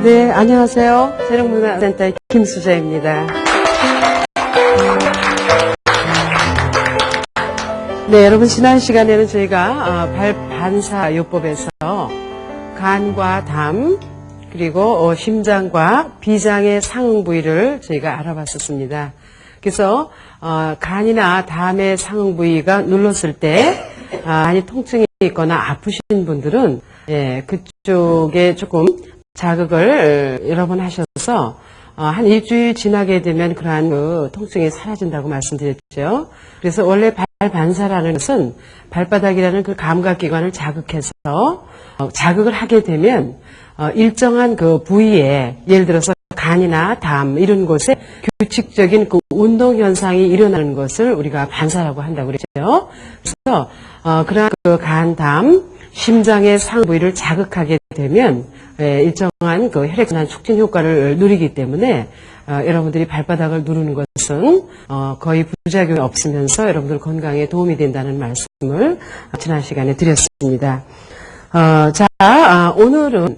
네, 안녕하세요. 세력문화센터의 김수자입니다. 네, 여러분 지난 시간에는 저희가 발반사요법에서 간과 담 그리고 심장과 비장의 상응 부위를 저희가 알아봤었습니다. 그래서 간이나 담의 상응 부위가 눌렀을 때 많이 통증이 있거나 아프신 분들은 그쪽에 조금 자극을 여러 번 하셔서 한 일주일 지나게 되면 그러한 그 통증이 사라진다고 말씀드렸죠. 그래서 원래 발반사라는 것은 발바닥이라는 그 감각기관을 자극해서 자극을 하게 되면 일정한 그 부위에 예를 들어서 간이나 담 이런 곳에 규칙적인 그 운동 현상이 일어나는 것을 우리가 반사라고 한다고 그랬죠. 그래서 그러한 그 간, 담, 심장의 상부 부위를 자극하게 되면 일정한 그 혈액순환 촉진 효과를 누리기 때문에 여러분들이 발바닥을 누르는 것은 거의 부작용이 없으면서 여러분들 건강에 도움이 된다는 말씀을 지난 시간에 드렸습니다. 오늘은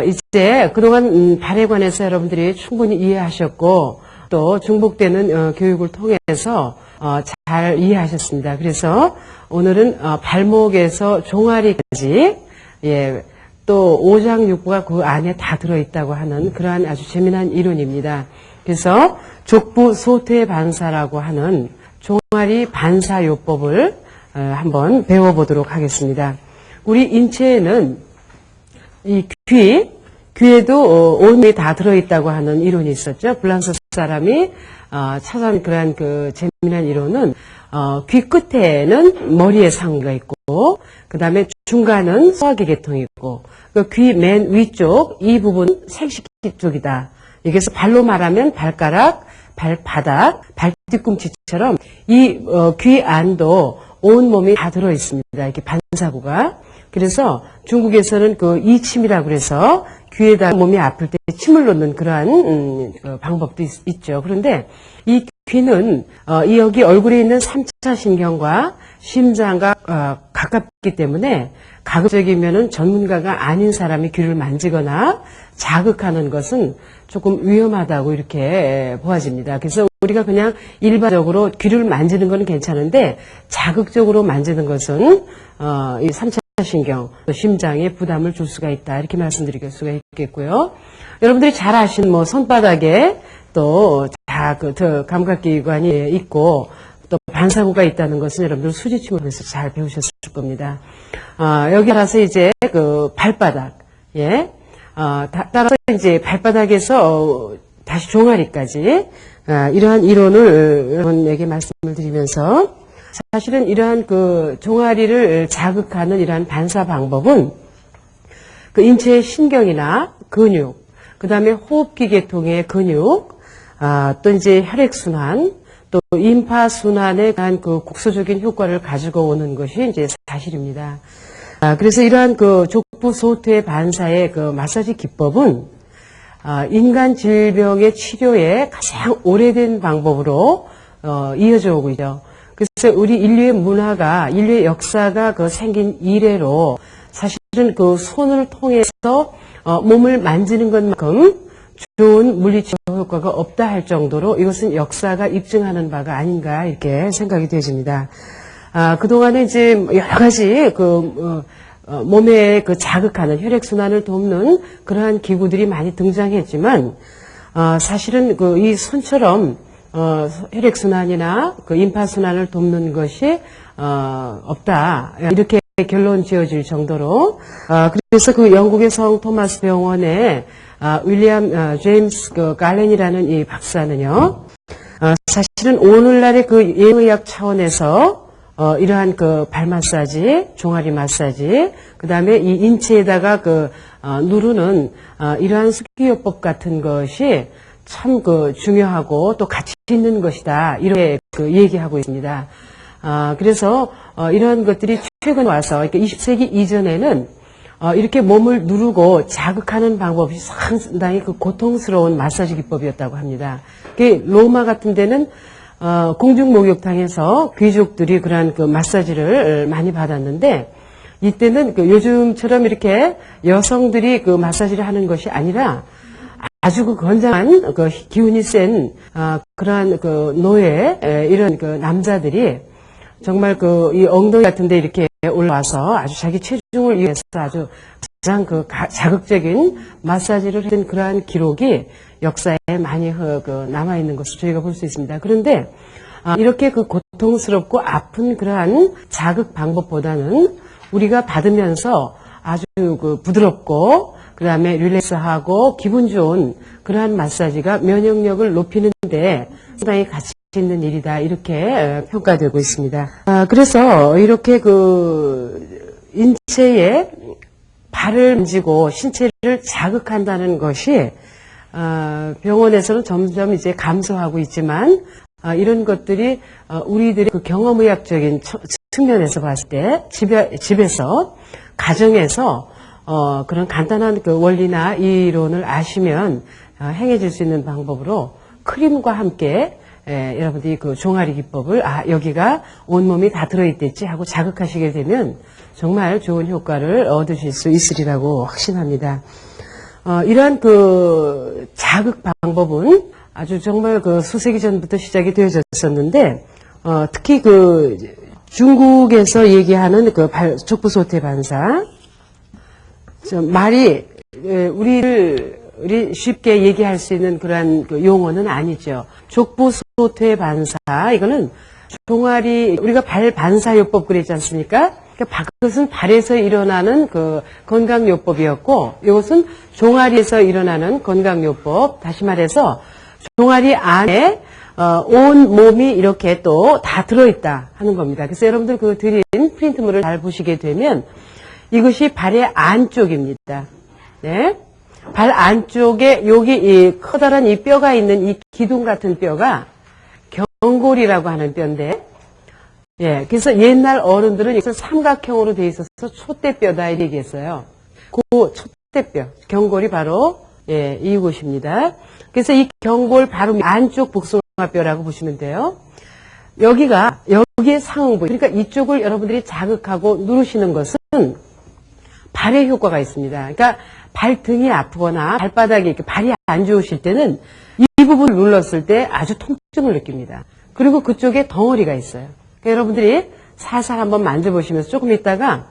이제 그동안 발에 관해서 여러분들이 충분히 이해하셨고 또 중복되는 교육을 통해서 잘 이해하셨습니다. 그래서 오늘은 발목에서 종아리까지 또 오장육부가 그 안에 다 들어있다고 하는 그러한 아주 재미난 이론입니다. 그래서 족부 소퇴 반사라고 하는 종아리 반사요법을 한번 배워보도록 하겠습니다. 우리 인체에는 이 귀에도 온몸이 다 들어있다고 하는 이론이 있었죠. 프랑스 사람이 찾아낸 그러한 그 재미난 이론은 귀 끝에는 머리의 상부가 있고 그 다음에 중간은 소화기 계통이 있고 그 귀 맨 위쪽 이 부분 생식기 쪽이다. 여기서 발로 말하면 발가락, 발바닥, 발뒤꿈치처럼 이 귀 안도 온몸이 다 들어있습니다. 이렇게 반사구가. 그래서 중국에서는 그 이침이라고 그래서 귀에다 몸이 아플 때 침을 놓는 그러한 방법도 있죠. 그런데 이 귀는 여기 얼굴에 있는 3차 신경과 심장과 가깝기 때문에 가급적이면은 전문가가 아닌 사람이 귀를 만지거나 자극하는 것은 조금 위험하다고 이렇게 보아집니다. 그래서 우리가 그냥 일반적으로 귀를 만지는 건 괜찮은데 자극적으로 만지는 것은 이 3차 신경, 또 심장에 부담을 줄 수가 있다. 이렇게 말씀드릴 수가 있겠고요. 여러분들이 잘 아시는 손바닥에 또 그 감각기관이 있고 또 반사구가 있다는 것은 여러분들 수지침을 통해서 잘 배우셨을 겁니다. 여기 따라서 이제 그 발바닥, 따라서 이제 발바닥에서 다시 종아리까지 이러한 이론을 여러분에게 말씀을 드리면서 사실은 이러한 그 종아리를 자극하는 이러한 반사 방법은 그 인체의 신경이나 근육, 그 다음에 호흡기 계통의 근육, 또 이제 혈액순환, 또 임파순환에 대한 그 국소적인 효과를 가지고 오는 것이 이제 사실입니다. 그래서 이러한 그 족부 소퇴 반사의 그 마사지 기법은 인간 질병의 치료에 가장 오래된 방법으로 이어져 오고 있죠. 그래서 우리 인류의 문화가, 인류의 역사가 그 생긴 이래로 사실은 그 손을 통해서 몸을 만지는 것만큼 좋은 물리치료 효과가 없다 할 정도로 이것은 역사가 입증하는 바가 아닌가 이렇게 생각이 되어집니다. 그동안에 이제 여러 가지 몸에 그 자극하는 혈액순환을 돕는 그러한 기구들이 많이 등장했지만, 사실은 이 손처럼 혈액순환이나 그 임파순환을 돕는 것이 없다. 이렇게 결론 지어질 정도로 그래서 그 영국의 성 토마스 병원에 윌리엄 제임스 갈렌이라는 이 박사는요, 사실은 오늘날의 그 예의학 차원에서 이러한 그 발 마사지, 종아리 마사지, 그 다음에 이 인체에다가 누르는 이러한 숙기요법 같은 것이 참 중요하고 또 가치 있는 것이다. 이렇게 얘기하고 있습니다. 그래서 이러한 것들이 최근 와서, 그러니까 20세기 이전에는 이렇게 몸을 누르고 자극하는 방법이 상당히 고통스러운 마사지 기법이었다고 합니다. 로마 같은 데는 공중 목욕탕에서 귀족들이 그러한 마사지를 많이 받았는데, 이때는 요즘처럼 이렇게 여성들이 마사지를 하는 것이 아니라 아주 그 건장한 그 기운이 센 그러한 그 노예 이런 그 남자들이 정말 그 이 엉덩이 같은데 이렇게 올라와서 아주 자기 체중을 위해서 아주 가장 그 자극적인 마사지를 했던 그러한 기록이 역사에 많이 남아 있는 것을 저희가 볼 수 있습니다. 그런데 이렇게 그 고통스럽고 아픈 그러한 자극 방법보다는 우리가 받으면서 아주 그 부드럽고 그 다음에 릴렉스하고 기분 좋은 그러한 마사지가 면역력을 높이는데 상당히 가치 있는 일이다 이렇게 평가되고 있습니다. 그래서 이렇게 그 인체에 발을 만지고 신체를 자극한다는 것이 병원에서는 점점 이제 감소하고 있지만 이런 것들이 우리들의 그 경험의학적인 측면에서 봤을 때 집에서 가정에서 그런 간단한 그 원리나 이론을 아시면 행해질 수 있는 방법으로 크림과 함께 여러분들이 그 종아리 기법을 여기가 온몸이 다 들어있댔지 하고 자극하시게 되면 정말 좋은 효과를 얻으실 수 있으리라고 확신합니다. 이러한 그 자극 방법은 아주 정말 그 수세기 전부터 시작이 되어졌었는데 특히 그 중국에서 얘기하는 그 족부 소태 반사 말이 우리 쉽게 얘기할 수 있는 그러한 그 용어는 아니죠. 족부 소퇴 반사 이거는 종아리 우리가 발 반사요법 그랬지 않습니까? 그러니까 그것은 발에서 일어나는 그 건강요법이었고 이것은 종아리에서 일어나는 건강요법. 다시 말해서 종아리 안에 온 몸이 이렇게 또 다 들어있다 하는 겁니다. 그래서 여러분들 그 드린 프린트물을 잘 보시게 되면 이것이 발의 안쪽입니다. 네. 발 안쪽에 여기 이 커다란 이 뼈가 있는 이 기둥 같은 뼈가 경골이라고 하는 뼈인데, 예, 그래서 옛날 어른들은 이것을 삼각형으로 돼 있어서 촛대뼈다 이렇게 얘기했어요. 그 촛대뼈, 경골이 바로 예, 이곳입니다. 그래서 이 경골 바로 안쪽 복숭아뼈라고 보시면 돼요. 여기에 상응부, 그러니까 이쪽을 여러분들이 자극하고 누르시는 것은 발에 효과가 있습니다. 그러니까 발등이 아프거나 발바닥이 이렇게 발이 안 좋으실 때는 이 부분을 눌렀을 때 아주 통증을 느낍니다. 그리고 그쪽에 덩어리가 있어요. 그러니까 여러분들이 살살 한번 만져보시면서 조금 있다가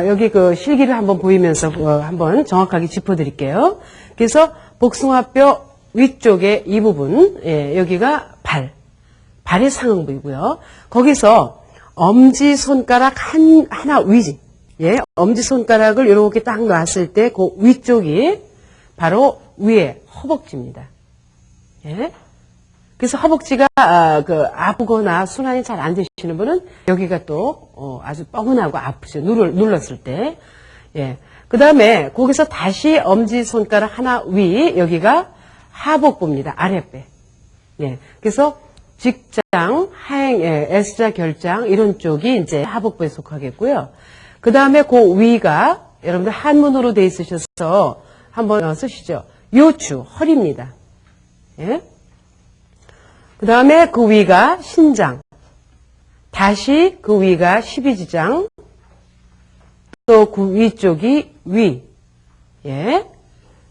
여기 그 실기를 한번 보이면서 한번 정확하게 짚어드릴게요. 그래서 복숭아뼈 위쪽에 이 부분, 예, 여기가 발의 상응부이고요. 거기서 엄지손가락 하나 위, 예, 엄지손가락을 이렇게 딱 놨을 때 그 위쪽이 바로 위에 허벅지입니다. 예. 그래서 허벅지가 아프거나 순환이 잘 안 되시는 분은 여기가 또 아주 뻐근하고 아프죠. 눌렀을 때. 예. 그 다음에 거기서 다시 엄지손가락 하나 위, 여기가 하복부입니다. 아랫배. 예. 그래서 직장, 하행, 예, S자 결장 이런 쪽이 이제 하복부에 속하겠고요. 그 다음에 그 위가 여러분들 한문으로 돼 있으셔서 한번 쓰시죠. 요추, 허리입니다. 예? 그 다음에 그 위가 신장, 다시 그 위가 십이지장, 또 그 위쪽이 위, 예.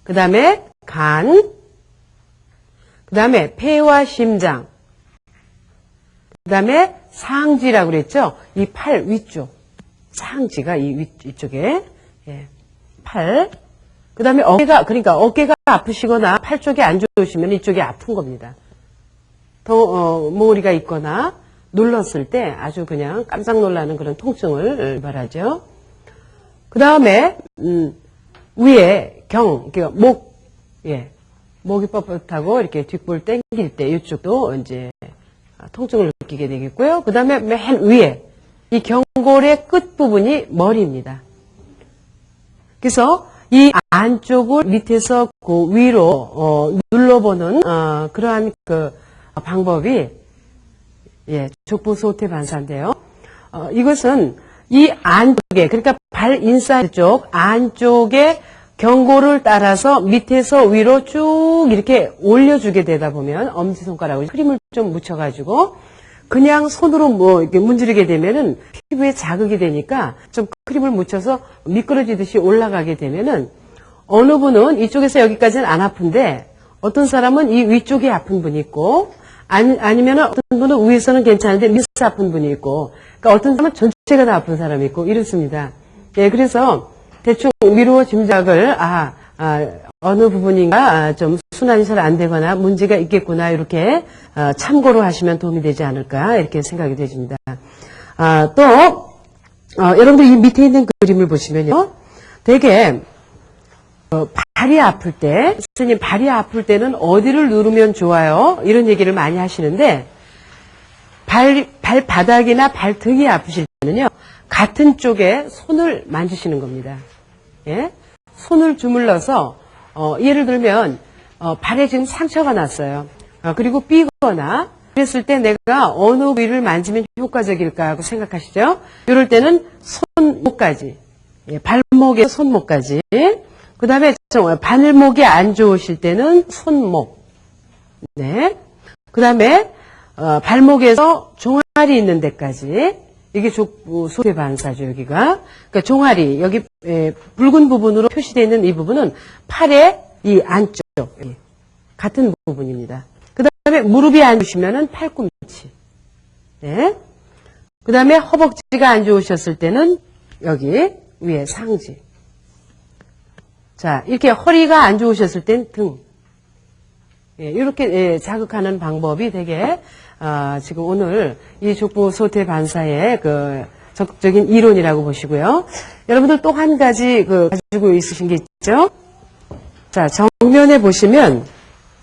그 다음에 간, 그 다음에 폐와 심장, 그 다음에 상지라고 그랬죠. 이 팔 위쪽, 상지가 이쪽에, 예. 팔. 그 다음에 그러니까 어깨가 아프시거나 팔 쪽이 안 좋으시면 이쪽이 아픈 겁니다. 덩어리가 있거나 눌렀을 때 아주 그냥 깜짝 놀라는 그런 통증을 말하죠. 그 다음에, 위에 그러니까 예. 목이 뻣뻣하고 이렇게 뒷볼 당길 때 이쪽도 이제 통증을 느끼게 되겠고요. 그 다음에 맨 위에 이 경골의 끝부분이 머리입니다. 그래서 이 안쪽을 밑에서 그 위로 눌러보는 그러한 그 방법이 예, 족부 소퇴 반사인데요. 이것은 이 안쪽에, 그러니까 발 인사이드 쪽 안쪽에 경골을 따라서 밑에서 위로 쭉 이렇게 올려주게 되다 보면 엄지손가락으로 크림을 좀 묻혀가지고 그냥 손으로 이렇게 문지르게 되면은 피부에 자극이 되니까 좀 크림을 묻혀서 미끄러지듯이 올라가게 되면은 어느 분은 이쪽에서 여기까지는 안 아픈데 어떤 사람은 이 위쪽이 아픈 분이 있고 아니면 어떤 분은 위에서는 괜찮은데 밑에서 아픈 분이 있고 그러니까 어떤 사람은 전체가 다 아픈 사람이 있고 이렇습니다. 예, 그래서 대충 미루어 짐작을 어느 부분인가 좀 순환이 잘 안 되거나 문제가 있겠구나 이렇게 참고로 하시면 도움이 되지 않을까 이렇게 생각이 되집니다. 또 여러분들 이 밑에 있는 그림을 보시면요. 되게 발이 아플 때 선생님 발이 아플 때는 어디를 누르면 좋아요? 이런 얘기를 많이 하시는데 발바닥이나 발등이 아프실 때는요. 같은 쪽에 손을 만지시는 겁니다. 예? 손을 주물러서 예를 들면 발에 지금 상처가 났어요. 그리고 삐거나 그랬을 때 내가 어느 부위를 만지면 효과적일까 하고 생각하시죠? 이럴 때는 손목까지, 예, 발목에 손목까지. 그 다음에 발목이 안 좋으실 때는 손목. 네. 그 다음에 발목에서 종아리 있는 데까지. 이게 족부 소퇴 반사죠, 여기가. 그러니까 종아리, 여기 붉은 부분으로 표시되어 있는 이 부분은 팔의 이 안쪽, 같은 부분입니다. 그 다음에 무릎이 안 좋으시면은 팔꿈치. 네. 그 다음에 허벅지가 안 좋으셨을 때는 여기 위에 상지. 자, 이렇게 허리가 안 좋으셨을 땐 등. 예, 이렇게 자극하는 방법이 되게 지금 오늘 이 족부 소퇴 반사의 그 적극적인 이론이라고 보시고요. 여러분들 또 한 가지 가지고 있으신 게 있죠? 자, 정면에 보시면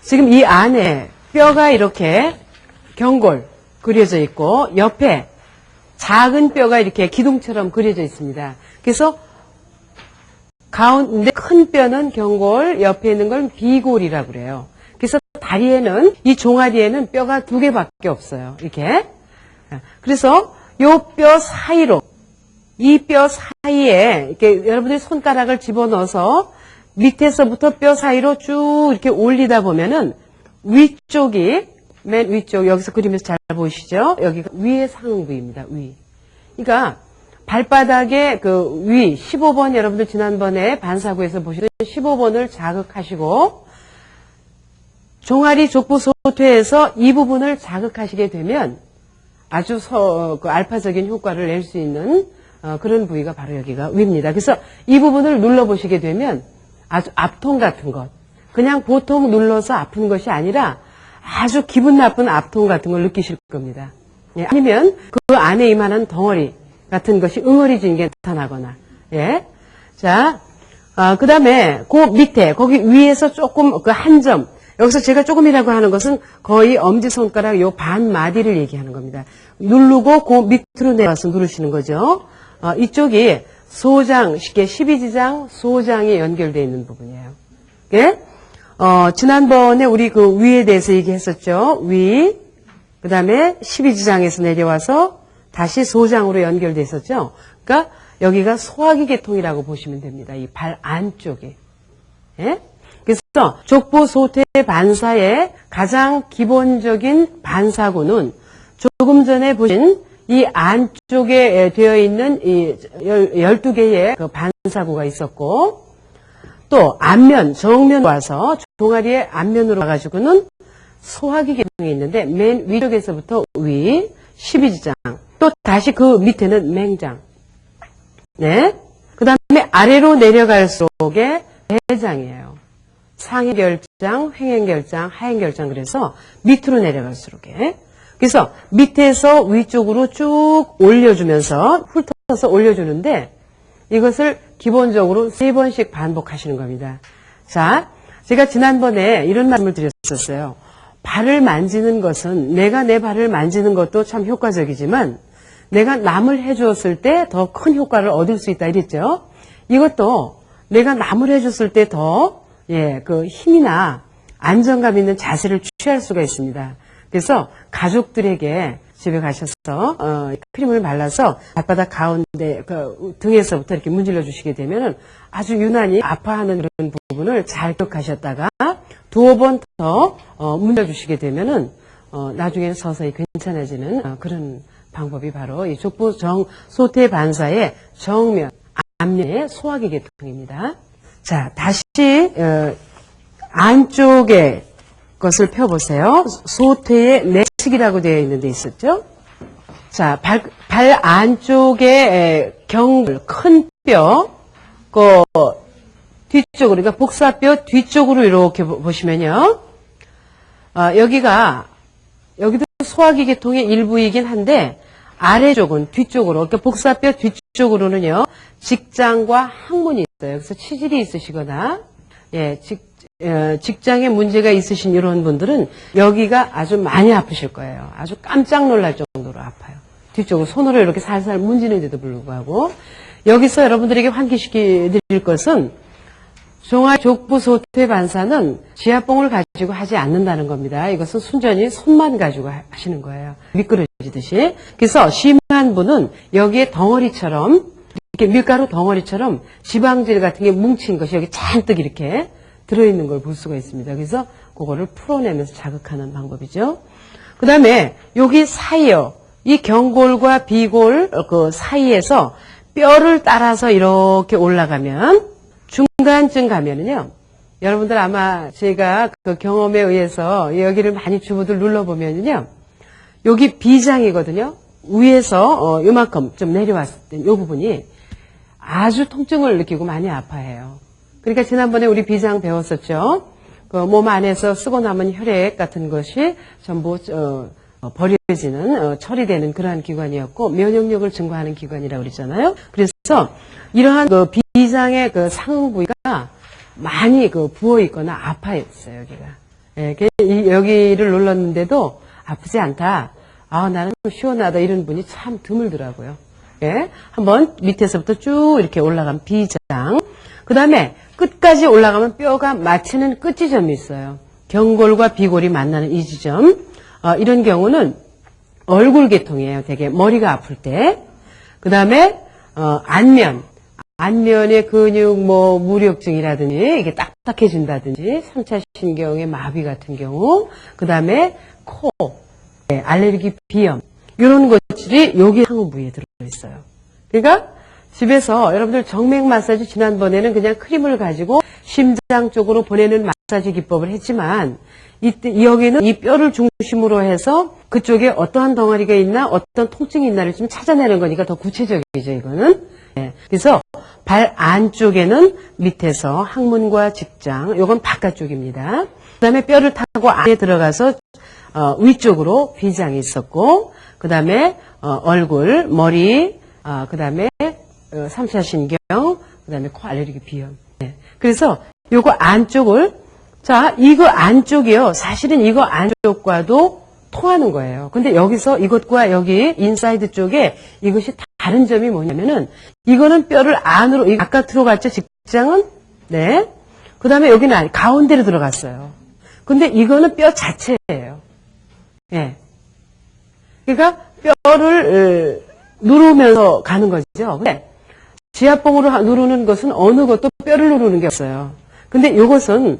지금 이 안에 뼈가 이렇게 경골 그려져 있고 옆에 작은 뼈가 이렇게 기둥처럼 그려져 있습니다. 그래서 가운데 큰 뼈는 경골, 옆에 있는 건 비골이라고 그래요. 그래서 다리에는, 이 종아리에는 뼈가 2개밖에 없어요. 이렇게. 그래서 요 뼈 사이로, 이 뼈 사이에, 이렇게 여러분들이 손가락을 집어넣어서 밑에서부터 뼈 사이로 쭉 이렇게 올리다 보면은 위쪽이, 맨 위쪽, 여기서 그림에서 잘 보이시죠? 여기가 위의 상부입니다. 위. 그러니까 발바닥의 그 위, 15번 여러분들 지난번에 반사구에서 보시던 15번을 자극하시고 종아리 족부 소퇴에서 이 부분을 자극하시게 되면 아주 알파적인 효과를 낼 수 있는 그런 부위가 바로 여기가 위입니다. 그래서 이 부분을 눌러보시게 되면 아주 압통 같은 것, 그냥 보통 눌러서 아픈 것이 아니라 아주 기분 나쁜 압통 같은 걸 느끼실 겁니다. 예, 아니면 그 안에 이만한 덩어리 같은 것이 응어리진 게 나타나거나, 예. 자, 그 다음에 그 밑에, 거기 위에서 조금 그 한 점, 여기서 제가 조금이라고 하는 것은 거의 엄지손가락 요 반마디를 얘기하는 겁니다. 누르고 그 밑으로 내려와서 누르시는 거죠. 이쪽이 소장, 쉽게 12지장, 소장이 연결되어 있는 부분이에요. 예? 지난번에 우리 그 위에 대해서 얘기했었죠. 위, 그 다음에 12지장에서 내려와서 다시 소장으로 연결되어 있었죠. 그러니까 여기가 소화기 계통이라고 보시면 됩니다. 이 발 안쪽에. 예? 그래서 족부 소퇴 반사의 가장 기본적인 반사구는 조금 전에 보신 이 안쪽에 되어 있는 이 12개의 그 반사구가 있었고 또 앞면, 정면 와서 종아리의 앞면으로 와가지고는 소화기 계통이 있는데 맨 위쪽에서부터 위 12지장 또 다시 그 밑에는 맹장. 네. 그 다음에 아래로 내려갈수록에 대장이에요. 상행결장, 횡행결장, 하행결장 그래서 밑으로 내려갈수록에. 그래서 밑에서 위쪽으로 쭉 올려주면서 훑어서 올려주는데 이것을 기본적으로 3번씩 반복하시는 겁니다. 자, 제가 지난번에 이런 말씀을 드렸었어요. 발을 만지는 것은 내가 내 발을 만지는 것도 참 효과적이지만 내가 남을 해주었을 때 더 큰 효과를 얻을 수 있다 이랬죠. 이것도 내가 남을 해줬을 때 더 그 힘이나 안정감 있는 자세를 취할 수가 있습니다. 그래서 가족들에게 집에 가셔서 크림을 발라서 발바닥 가운데 그 등에서부터 이렇게 문질러 주시게 되면은 아주 유난히 아파하는 그런 부분을 잘 기억하셨다가 두어 번 더 문질러 주시게 되면은 나중에는 서서히 괜찮아지는 그런 방법이 바로 이 족부 소퇴 반사의 정면, 앞면의 소화기 계통입니다. 자, 다시 안쪽에 것을 펴보세요. 소퇴의 내측이라고 되어 있는 데 있었죠? 자, 발 안쪽에 큰 뼈, 그 뒤쪽으로, 그러니까 복사뼈 뒤쪽으로 이렇게 보시면요. 여기도 소화기 계통의 일부이긴 한데, 아래쪽은 뒤쪽으로, 그러니까 복사뼈 뒤쪽으로는요, 직장과 항문이 있어요. 그래서 치질이 있으시거나, 직장에 문제가 있으신 이런 분들은 여기가 아주 많이 아프실 거예요. 아주 깜짝 놀랄 정도로 아파요. 뒤쪽으로 손으로 이렇게 살살 문지는데도 불구하고. 여기서 여러분들에게 환기시켜 드릴 것은 종아족부 소퇴 반사는 지압봉을 가지고 하지 않는다는 겁니다. 이것은 순전히 손만 가지고 하시는 거예요. 미끄러지듯이. 그래서 심한 분은 여기에 덩어리처럼, 이렇게 밀가루 덩어리처럼 지방질 같은 게 뭉친 것이 여기 잔뜩 이렇게 들어있는 걸 볼 수가 있습니다. 그래서 그거를 풀어내면서 자극하는 방법이죠. 그 다음에 여기 사이요. 이 경골과 비골 그 사이에서 뼈를 따라서 이렇게 올라가면 중간쯤 가면은요. 여러분들 아마 제가 그 경험에 의해서 여기를 많이 주부들 눌러보면은요. 여기 비장이거든요. 위에서 요만큼 좀 내려왔을 때 이 부분이 아주 통증을 느끼고 많이 아파해요. 그러니까 지난번에 우리 비장 배웠었죠. 그 몸 안에서 쓰고 남은 혈액 같은 것이 전부 버려지는 처리되는 그러한 기관이었고 면역력을 증가하는 기관이라고 그랬잖아요. 그래서 이러한 그 비장의 그 상응 부위가 많이 그 부어 있거나 아파했어요. 여기가. 여기를 눌렀는데도 아프지 않다. 아, 나는 시원하다 이런 분이 참 드물더라고요. 한번 밑에서부터 쭉 이렇게 올라간 비장. 그 다음에 끝까지 올라가면 뼈가 맞추는 끝 지점이 있어요. 경골과 비골이 만나는 이 지점. 이런 경우는 얼굴 계통이에요. 되게 머리가 아플 때. 그 다음에 안면의 근육 무력증이라든지 이게 딱딱해진다든지 3차 신경의 마비 같은 경우. 그 다음에 코, 알레르기 비염 이런 것들이 여기 상부 부위에 들어있어요. 그러니까 집에서 여러분들 정맥 마사지 지난번에는 그냥 크림을 가지고 심장 쪽으로 보내는 마사지 기법을 했지만 여기는 이 뼈를 중심으로 해서 그쪽에 어떠한 덩어리가 있나 어떤 통증이 있나를 좀 찾아내는 거니까 더 구체적이죠. 이거는. 그래서 발 안쪽에는 밑에서 항문과 직장, 요건 바깥쪽입니다. 그 다음에 뼈를 타고 안에 들어가서 위쪽으로 비장이 있었고 그 다음에 얼굴, 머리, 그 다음에 3차 신경, 그 다음에 코 알레르기 비염. 그래서 요거 안쪽을 이거 안쪽이요. 사실은 이거 안쪽과도 통하는 거예요. 근데 여기서 이것과 여기 인사이드 쪽에 이것이 다른 점이 뭐냐면은 이거는 뼈를 안으로 아까 들어갔죠. 직장은 그 다음에 여기는 가운데로 들어갔어요. 근데 이거는 뼈 자체예요. 그러니까 뼈를 누르면서 가는 거죠. 근데 지압봉으로 누르는 것은 어느 것도 뼈를 누르는 게 없어요. 근데 이것은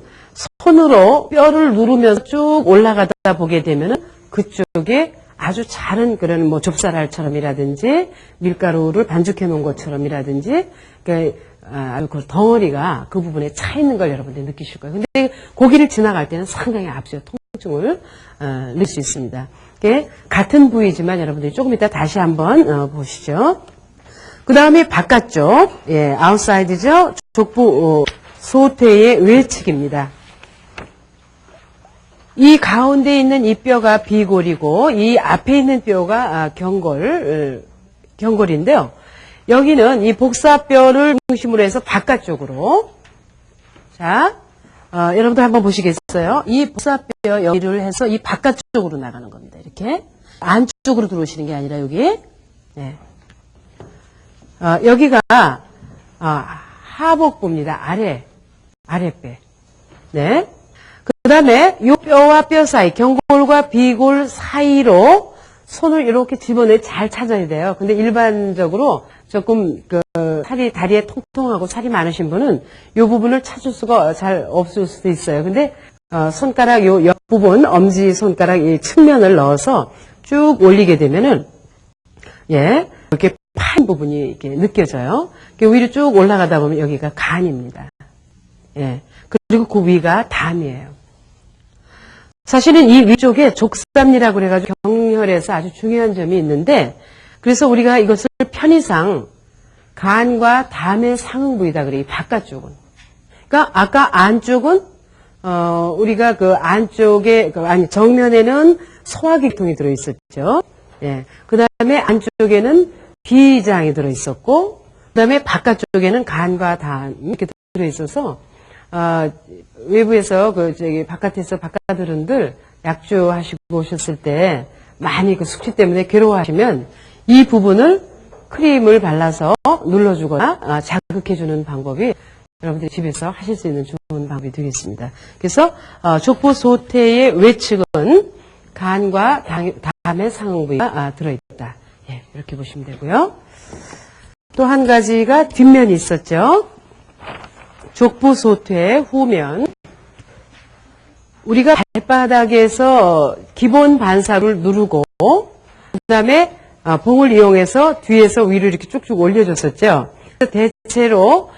손으로 뼈를 누르면서 쭉 올라가다 보게 되면은 그쪽에 아주 작은 그런 좁쌀알처럼이라든지 밀가루를 반죽해 놓은 것처럼이라든지 그 덩어리가 그 부분에 차 있는 걸 여러분들이 느끼실 거예요. 근데 고기를 지나갈 때는 상당히 앞서 통증을 느낄 수 있습니다. 같은 부위지만 여러분들이 조금 이따 다시 한번 보시죠. 그 다음에 바깥쪽, 아웃사이드죠. 족부 소퇴의 외측입니다. 이 가운데 있는 이 뼈가 비골이고 이 앞에 있는 뼈가 경골인데요. 여기는 이 복사뼈를 중심으로 해서 바깥쪽으로 여러분들 한번 보시겠어요? 이 복사뼈 여기를 해서 이 바깥쪽으로 나가는 겁니다. 이렇게 안쪽으로 들어오시는 게 아니라 여기 여기가 하복부입니다. 아랫배. 그 다음에 이 뼈와 뼈 사이, 경골과 비골 사이로 손을 이렇게 집어내 잘 찾아야 돼요. 근데 일반적으로 조금 다리에 통통하고 살이 많으신 분은 이 부분을 찾을 수가 잘 없을 수도 있어요. 근데 손가락 요 옆부분, 엄지 손가락 이 측면을 넣어서 쭉 올리게 되면은 이렇게 파인 부분이 이렇게 느껴져요. 위로 쭉 올라가다 보면 여기가 간입니다. 예. 그리고 그 위가 담이에요. 사실은 이 위쪽에 족삼리라고 그래가지고 경혈에서 아주 중요한 점이 있는데, 그래서 우리가 이것을 편의상 간과 담의 상응부이다 그래요. 이 바깥쪽은. 그러니까 아까 안쪽은 우리가 그 안쪽에 아니 정면에는 소화기통이 들어 있었죠. 예. 그다음에 안쪽에는 비장이 들어 있었고, 그다음에 바깥쪽에는 간과 담 이렇게 들어 있어서 외부에서 바깥에서 바깥어른들 약주 하시고 오셨을 때 많이 그 숙취 때문에 괴로워하시면 이 부분을 크림을 발라서 눌러주거나 자극해주는 방법이 여러분들이 집에서 하실 수 있는 좋은 방법이 되겠습니다. 그래서 족부소태의 외측은 간과 담의 상응부가 들어있다. 예, 이렇게 보시면 되고요. 또 한 가지가 뒷면이 있었죠. 족부소퇴 후면. 우리가 발바닥에서 기본 반사를 누르고 그 다음에 봉을 이용해서 뒤에서 위로 이렇게 쭉쭉 올려줬었죠. 대체로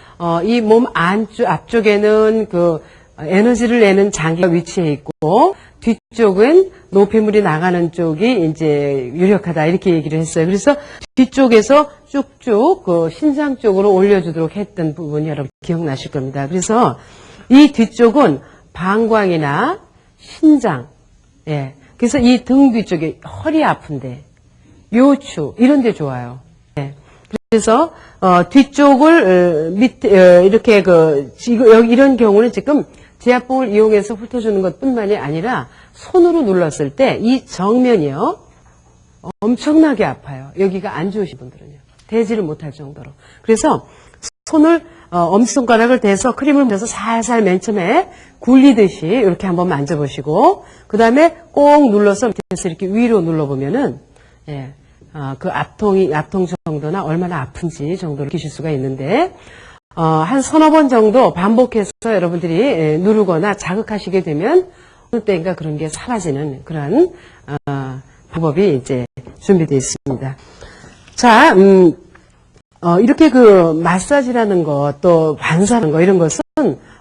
이 몸 앞쪽에는 그 에너지를 내는 장기가 위치해 있고 뒤쪽은 노폐물이 나가는 쪽이 이제 유력하다 이렇게 얘기를 했어요. 그래서 뒤쪽에서 쭉쭉 그 신장 쪽으로 올려주도록 했던 부분이 여러분 기억나실 겁니다. 그래서 이 뒤쪽은 방광이나 신장, 예. 그래서 이 등 뒤쪽에 허리 아픈데, 요추 이런 데 좋아요. 예. 그래서 뒤쪽을 밑에 이렇게 여기 이런 경우는 지금 제압봉을 이용해서 훑어주는 것뿐만이 아니라 손으로 눌렀을 때 이 정면이요 엄청나게 아파요. 여기가 안 좋으신 분들은요 대지를 못할 정도로. 그래서 손을 엄지손가락을 대서 크림을 대서 살살 맨 처음에 굴리듯이 이렇게 한번 만져보시고 그 다음에 꼭 눌러서 밑에서 이렇게 위로 눌러보면은 예, 그 압통 정도나 얼마나 아픈지 정도를 느끼실 수가 있는데 한 서너 번 정도 반복해서 여러분들이 누르거나 자극하시게 되면 어느 때인가 그런 게 사라지는 그런 방법이 이제 준비되어 있습니다. 자, 이렇게 그 마사지라는 것, 또 반사하는 거 이런 것은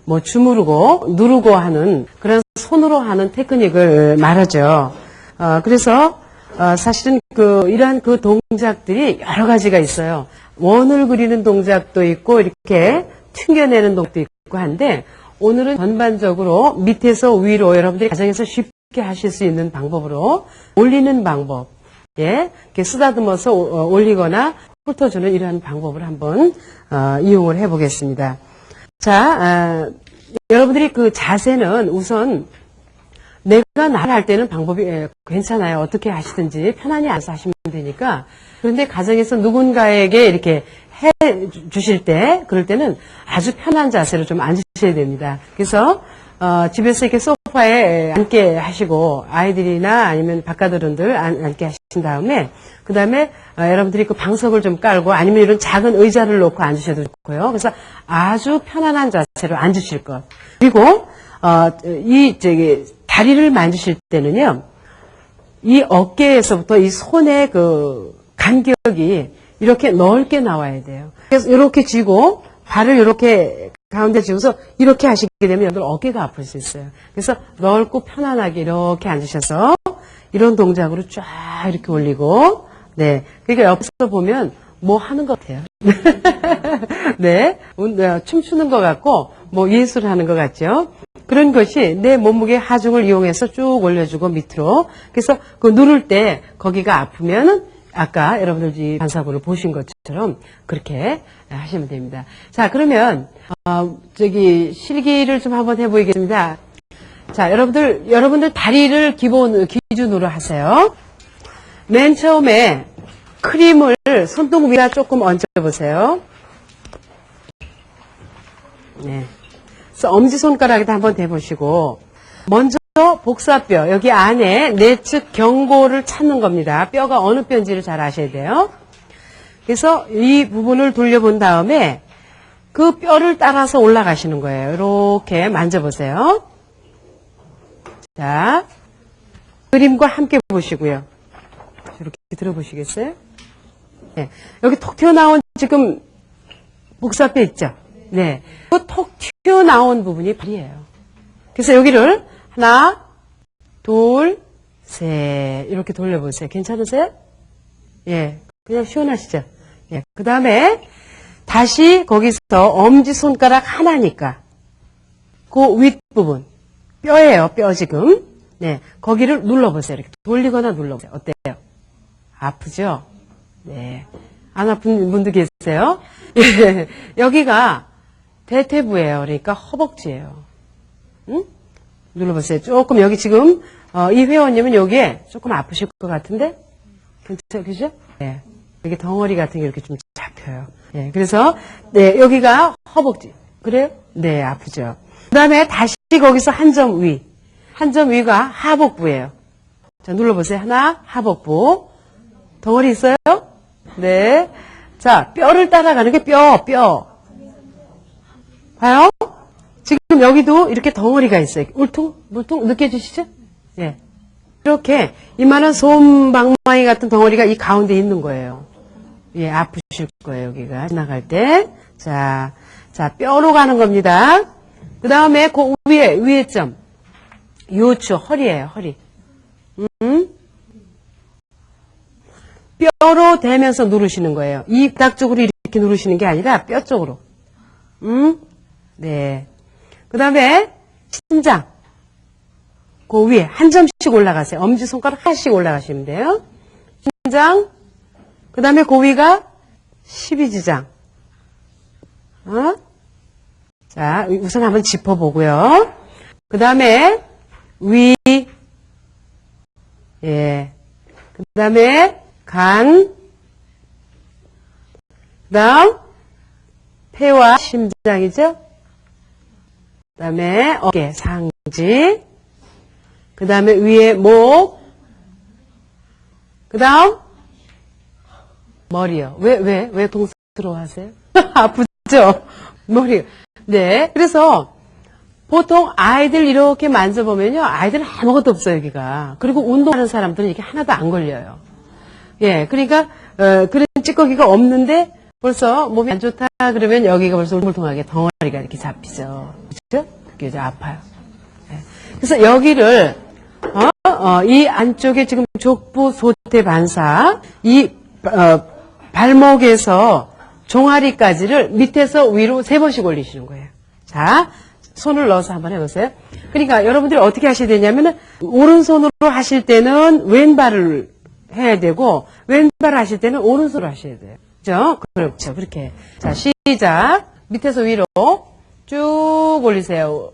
뭐 주무르고 누르고 하는 그런 손으로 하는 테크닉을 말하죠. 그래서 사실은 이러한 그 동작들이 여러 가지가 있어요. 원을 그리는 동작도 있고 이렇게 튕겨내는 동작도 있고 한데 오늘은 전반적으로 밑에서 위로 여러분들이 가정에서 쉽게 하실 수 있는 방법으로 올리는 방법, 예, 이렇게 쓰다듬어서 올리거나 훑어주는 이러한 방법을 한번 이용을 해보겠습니다. 자, 여러분들이 그 자세는 우선 내가 나를 할 때는 방법이 괜찮아요. 어떻게 하시든지 편안히 앉아서 하시면 되니까. 그런데 가정에서 누군가에게 이렇게 해 주실 때 그럴 때는 아주 편한 자세로 좀 앉으셔야 됩니다. 그래서 집에서 이렇게 소파에 앉게 하시고 아이들이나 아니면 바깥어른들 앉게 하신 다음에 그 다음에 여러분들이 그 방석을 좀 깔고 아니면 이런 작은 의자를 놓고 앉으셔도 좋고요. 그래서 아주 편안한 자세로 앉으실 것. 그리고 다리를 만지실 때는요, 이 어깨에서부터 이 손의 그 간격이 이렇게 넓게 나와야 돼요. 그래서 이렇게 쥐고 발을 이렇게 가운데 쥐고서 이렇게 하시게 되면 여러분들 어깨가 아플 수 있어요. 그래서 넓고 편안하게 이렇게 앉으셔서 이런 동작으로 쫙 이렇게 올리고, 네. 그러니까 옆에서 보면 뭐 하는 것 같아요. 네. 춤추는 것 같고, 뭐 예술하는 것 같죠. 그런 것이 내 몸무게 하중을 이용해서 쭉 올려주고 밑으로. 그래서 그 누를 때 거기가 아프면은 아까 여러분들 반사구를 보신 것처럼 그렇게 하시면 됩니다. 자, 그러면 실기를 좀 한번 해보겠습니다. 자, 여러분들 다리를 기준으로 하세요. 맨 처음에 크림을 손등 위에 조금 얹어보세요. 네. 그래서 엄지손가락에다 한번 대보시고, 먼저 복사뼈, 여기 안에 내측 경고를 찾는 겁니다. 뼈가 어느 뼈인지를 잘 아셔야 돼요. 그래서 이 부분을 돌려본 다음에 그 뼈를 따라서 올라가시는 거예요. 이렇게 만져보세요. 자, 그림과 함께 보시고요. 이렇게 들어보시겠어요? 네. 여기 톡 튀어나온 지금 복사뼈 있죠? 네. 그 톡 튀어나온 부분이 발이에요. 그래서 여기를 하나, 둘, 셋. 이렇게 돌려보세요. 괜찮으세요? 예. 그냥 시원하시죠? 예. 그 다음에 다시 거기서 엄지손가락 하나니까 그 윗부분. 뼈예요. 뼈 지금. 네. 거기를 눌러보세요. 이렇게 돌리거나 눌러보세요. 어때요? 아프죠? 네. 안 아픈 분도 계세요? 예. 여기가 대퇴부예요. 그러니까 허벅지예요. 응? 눌러보세요. 조금 여기 지금 이 회원님은 여기에 조금 아프실 것 같은데 그죠? 네. 여기 덩어리 같은 게 이렇게 좀 잡혀요. 네. 그래서 네 여기가 허벅지. 그래요? 네 아프죠. 그 다음에 다시 거기서 한 점 위. 한 점 위가 하복부예요. 자 눌러보세요. 하나 하복부. 덩어리 있어요? 네. 자 뼈를 따라가는 게 뼈. 봐요? 지금 여기도 이렇게 덩어리가 있어요. 물통 느껴지시죠? 예. 이렇게 이만한 솜방망이 같은 덩어리가 이 가운데 있는 거예요. 예, 아프실 거예요, 여기가. 지나갈 때. 자, 뼈로 가는 겁니다. 그 다음에 그 위에 점. 요추, 허리예요, 허리. 뼈로 대면서 누르시는 거예요. 이 바닥 쪽으로 이렇게 누르시는 게 아니라 뼈 쪽으로. 네. 그 다음에 심장. 그 위에 한 점씩 올라가세요. 엄지손가락 하나씩 올라가시면 돼요. 심장. 그 다음에 그 위가 12지장. 자, 우선 한번 짚어보고요. 그 다음에 위. 예. 그 다음에 간. 그 다음 폐와 심장이죠. 그 다음에 어깨, 상지. 그 다음에 위에 목. 그 다음 머리요. 왜 동스러워 하세요? 아프죠? 머리. 네. 그래서 보통 아이들 이렇게 만져보면요. 아이들은 아무것도 없어요, 여기가. 그리고 운동하는 사람들은 이게 하나도 안 걸려요. 예. 그러니까, 그런 찌꺼기가 없는데 벌써 몸이 안 좋다 그러면 여기가 벌써 울퉁불퉁하게 덩어리가 이렇게 잡히죠. 그렇죠? 그게 이제 아파요. 예. 그래서 여기를 이 안쪽에 지금 족부 소태 반사 이 발목에서 종아리까지를 밑에서 위로 3번씩 올리시는 거예요. 자, 손을 넣어서 한번 해보세요. 그러니까 여러분들이 어떻게 하셔야 되냐면은 오른손으로 하실 때는 왼발을 해야 되고 왼발을 하실 때는 오른손으로 하셔야 돼요. 그렇죠? 그렇게. 자, 시작. 밑에서 위로 쭉 올리세요.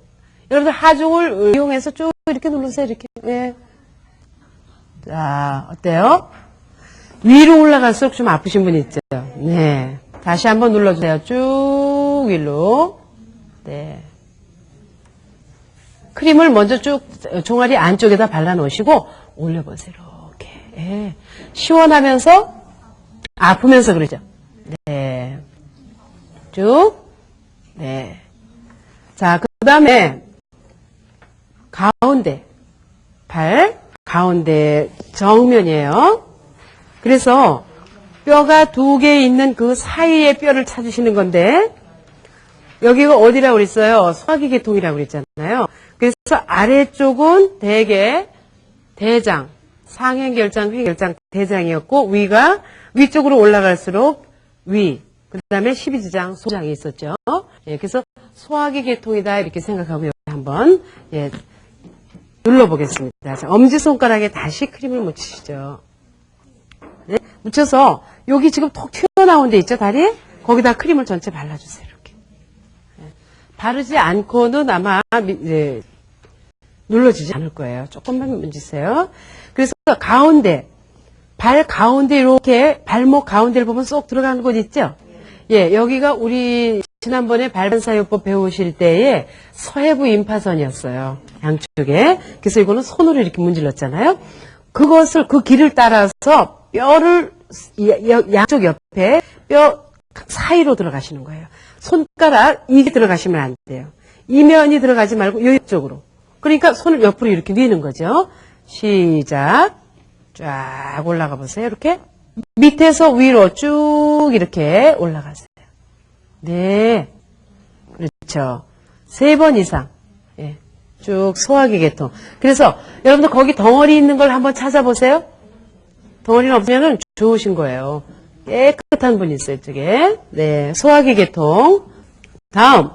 여러분들 하중을 이용해서 쭉 이렇게 누르세요. 이렇게. 예. 자, 어때요? 위로 올라갈수록 좀 아프신 분 있죠? 네. 다시 한번 눌러주세요. 쭉 위로. 네. 크림을 먼저 쭉 종아리 안쪽에다 발라놓으시고 올려보세요. 이렇게. 예. 시원하면서 아프면서 그러죠? 네. 쭉. 네. 자, 그 다음에 가운데. 발. 가운데 정면이에요. 그래서 뼈가 2개 있는 그 사이에 뼈를 찾으시는 건데 여기가 어디라고 그랬어요? 소화기계통이라고 그랬잖아요. 그래서 아래쪽은 대개 대장, 상행결장, 회결장, 대장이었고 위쪽으로 올라갈수록 위, 그 다음에 12지장, 소장이 있었죠. 예, 그래서 소화기계통이다 이렇게 생각하고 여기 한번 예, 눌러보겠습니다. 자, 엄지손가락에 다시 크림을 묻히시죠. 네? 묻혀서 여기 지금 톡 튀어나온 데 있죠, 다리? 거기다 크림을 전체 발라주세요. 이렇게. 네. 바르지 않고는 아마 눌러지지 않을 거예요. 조금만 문지세요. 그래서 가운데, 발 가운데 이렇게 발목 가운데를 보면 쏙 들어가는 곳 있죠? 예, 여기가 우리 지난번에 발반사요법 배우실 때에 서해부 임파선이었어요. 양쪽에. 그래서 이거는 손으로 이렇게 문질렀잖아요. 그것을 그 길을 따라서 뼈를 양쪽 옆에 뼈 사이로 들어가시는 거예요. 손가락 이게 들어가시면 안 돼요. 이면이 들어가지 말고 이쪽으로. 그러니까 손을 옆으로 이렇게 미는 거죠. 시작. 쫙 올라가 보세요. 이렇게 밑에서 위로 쭉 이렇게 올라가세요. 네. 그렇죠. 3번 이상. 예. 쭉 소화기 계통. 그래서 여러분들 거기 덩어리 있는 걸 한번 찾아보세요. 덩어리는 없으면 좋으신 거예요. 깨끗한 분이 있어요, 이쪽에. 네. 소화기 계통. 다음.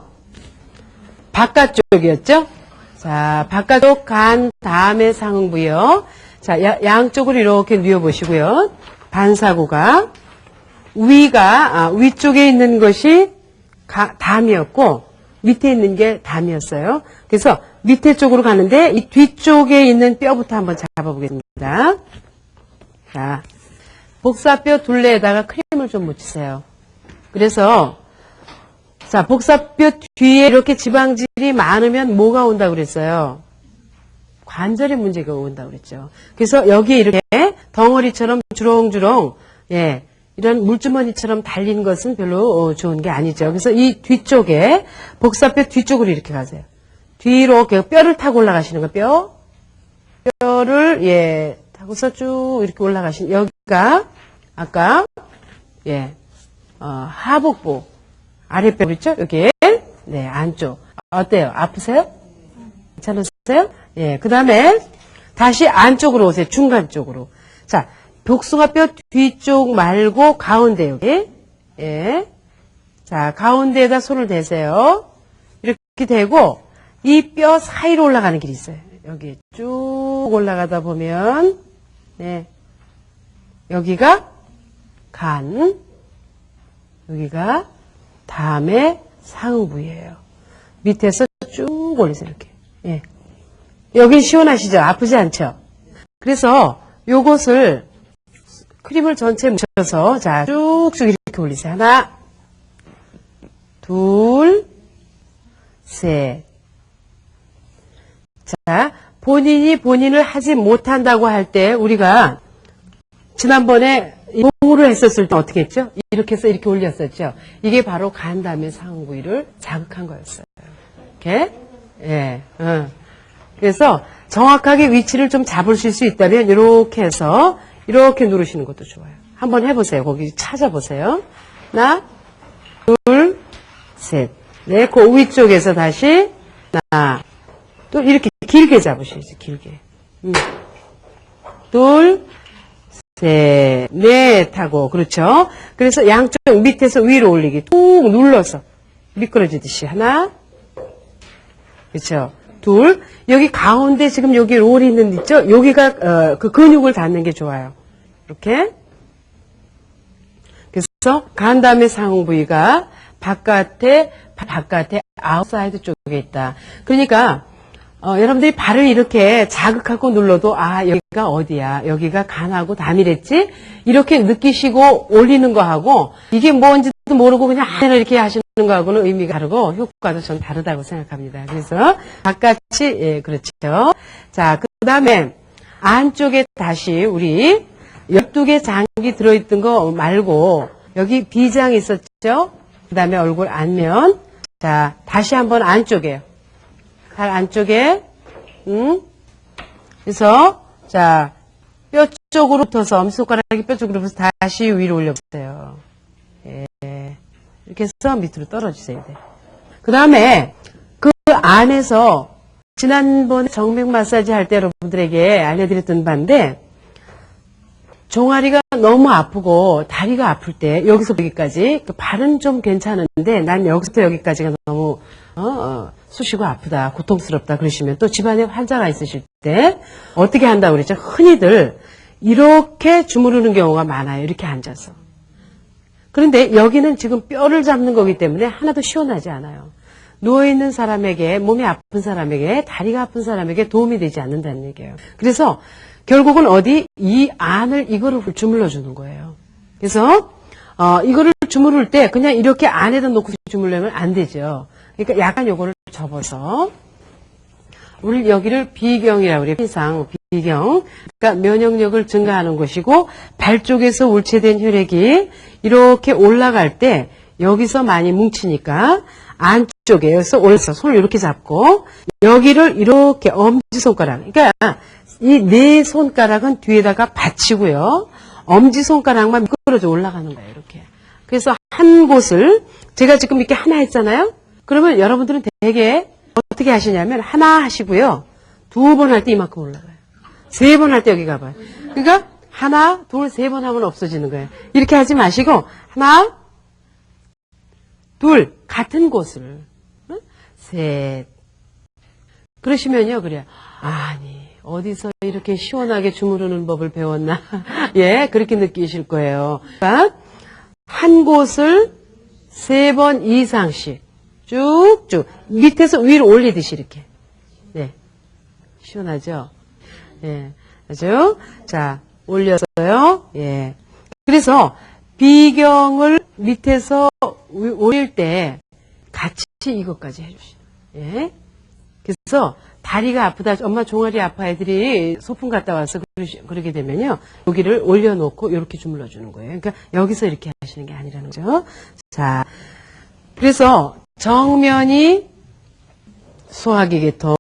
바깥쪽이었죠? 자, 바깥쪽 간 다음에 상응부요. 자, 양쪽으로 이렇게 뉘어보시고요. 반사구가. 위쪽에 있는 것이 담이었고, 밑에 있는 게 담이었어요. 그래서 밑에 쪽으로 가는데, 이 뒤쪽에 있는 뼈부터 한번 잡아보겠습니다. 자, 복사뼈 둘레에다가 크림을 좀 묻히세요. 그래서, 자, 복사뼈 뒤에 이렇게 지방질이 많으면 뭐가 온다고 그랬어요? 관절에 문제가 온다고 그랬죠. 그래서 여기에 이렇게 덩어리처럼 주렁주렁, 예, 이런 물주머니처럼 달린 것은 별로 좋은 게 아니죠. 그래서 이 뒤쪽에, 복사뼈 뒤쪽으로 이렇게 가세요. 뒤로 뼈를 타고 올라가시는 거예요. 뼈를, 예, 타고서 쭉 이렇게 올라가시는, 여기가, 아까, 예, 하복부. 아랫배 그렇죠? 여기. 네, 안쪽. 어때요? 아프세요? 괜찮으세요? 예, 그 다음에 다시 안쪽으로 오세요. 중간 쪽으로. 자, 복숭아뼈 뒤쪽 말고 가운데 여기. 예. 자, 가운데에다 손을 대세요. 이렇게 대고 이 뼈 사이로 올라가는 길이 있어요. 여기 쭉 올라가다 보면 네. 여기가 간. 여기가 다음에 상부예요. 밑에서 쭉 올리세요. 이렇게. 예. 여긴 시원하시죠? 아프지 않죠? 그래서 요것을 크림을 전체 묻혀서 자 쭉쭉 이렇게 올리세요. 하나, 둘, 셋. 자, 본인이 본인을 하지 못한다고 할 때 우리가 지난번에 공부를 했었을 때 어떻게 했죠? 이렇게 해서 이렇게 올렸었죠. 이게 바로 간 다음에 상응 부위를 자극한 거였어요. 이렇게. 예. 그래서 정확하게 위치를 좀 잡으실 수 있다면 이렇게 해서 이렇게 누르시는 것도 좋아요. 한번 해보세요. 거기 찾아보세요. 하나, 둘, 셋. 네, 그 위쪽에서 다시 하나, 또 이렇게 길게 잡으셔야죠. 길게. 둘, 셋, 넷 하고 그렇죠. 그래서 양쪽 밑에서 위로 올리기 툭 눌러서 미끄러지듯이 하나, 그렇죠. 둘, 여기 가운데 지금 여기 롤이 있는 데 있죠? 여기가 그 근육을 닿는 게 좋아요. 이렇게. 그래서 간 다음에 상응 부위가 바깥에 아웃사이드 쪽에 있다. 그러니까 여러분들이 발을 이렇게 자극하고 눌러도 여기가 어디야? 여기가 간하고 담이랬지? 이렇게 느끼시고 올리는 거하고 이게 뭔지도 모르고 그냥 이렇게 하시는 거하고는 의미가 다르고 효과도 전 다르다고 생각합니다. 그래서 바깥이 예, 그렇죠. 자, 그 다음에 안쪽에 다시 우리 12개 장기 들어있던 거 말고 여기 비장 있었죠? 그 다음에 얼굴 안면. 자, 다시 한번 안쪽에요. 발 안쪽에, 그래서, 자, 뼈 쪽으로 붙어서, 엄지손가락이 뼈 쪽으로 붙어서 다시 위로 올려보세요. 예. 이렇게 해서 밑으로 떨어지세요. 그 다음에, 그 안에서, 지난번에 정맥 마사지 할 때 여러분들에게 알려드렸던 바인데, 종아리가 너무 아프고, 다리가 아플 때, 여기서 여기까지, 그 발은 좀 괜찮은데, 난 여기서부터 여기까지가 너무, 쑤시고 아프다, 고통스럽다 그러시면 또 집안에 환자가 있으실 때 어떻게 한다고 그랬죠? 흔히들 이렇게 주무르는 경우가 많아요. 이렇게 앉아서. 그런데 여기는 지금 뼈를 잡는 거기 때문에 하나도 시원하지 않아요. 누워있는 사람에게, 몸이 아픈 사람에게, 다리가 아픈 사람에게 도움이 되지 않는다는 얘기예요. 그래서 결국은 어디? 이 안을 이거를 주물러 주는 거예요. 그래서 이거를 주무를 때 그냥 이렇게 안에다 놓고 주물려면 안 되죠. 그러니까 약간 요거를 접어서 우리 여기를 비경이라고 그래요. 비상, 비경. 그러니까 면역력을 증가하는 곳이고 발 쪽에서 울체된 혈액이 이렇게 올라갈 때 여기서 많이 뭉치니까 안쪽에 여기서 올려서 손을 이렇게 잡고 여기를 이렇게 엄지손가락. 그러니까 이 네 손가락은 뒤에다가 받치고요. 엄지손가락만 미끄러져 올라가는 거예요. 이렇게. 그래서 한 곳을 제가 지금 이렇게 하나 했잖아요. 그러면 여러분들은 되게 어떻게 하시냐면 하나 하시고요. 2번 할 때 이만큼 올라가요. 3번 할 때 여기 가봐요. 그러니까 하나, 둘, 3번 하면 없어지는 거예요. 이렇게 하지 마시고 하나, 둘, 같은 곳을 셋. 그러시면요, 그래요. 아니, 어디서 이렇게 시원하게 주무르는 법을 배웠나? 예, 그렇게 느끼실 거예요. 그러니까 한 곳을 3번 이상씩 쭉쭉 밑에서 위로 올리듯이 이렇게. 네, 시원하죠? 예, 아주 자 올렸어요. 예, 그래서 비경을 밑에서 올릴 때 같이 이것까지 해주시죠. 예. 그래서 다리가 아프다, 엄마 종아리 아파 애들이 소풍 갔다 와서 그러게 되면요. 여기를 올려놓고 이렇게 주물러 주는 거예요. 그러니까 여기서 이렇게 하시는 게 아니라는 거죠. 자, 그래서 정면이 소화기 계통,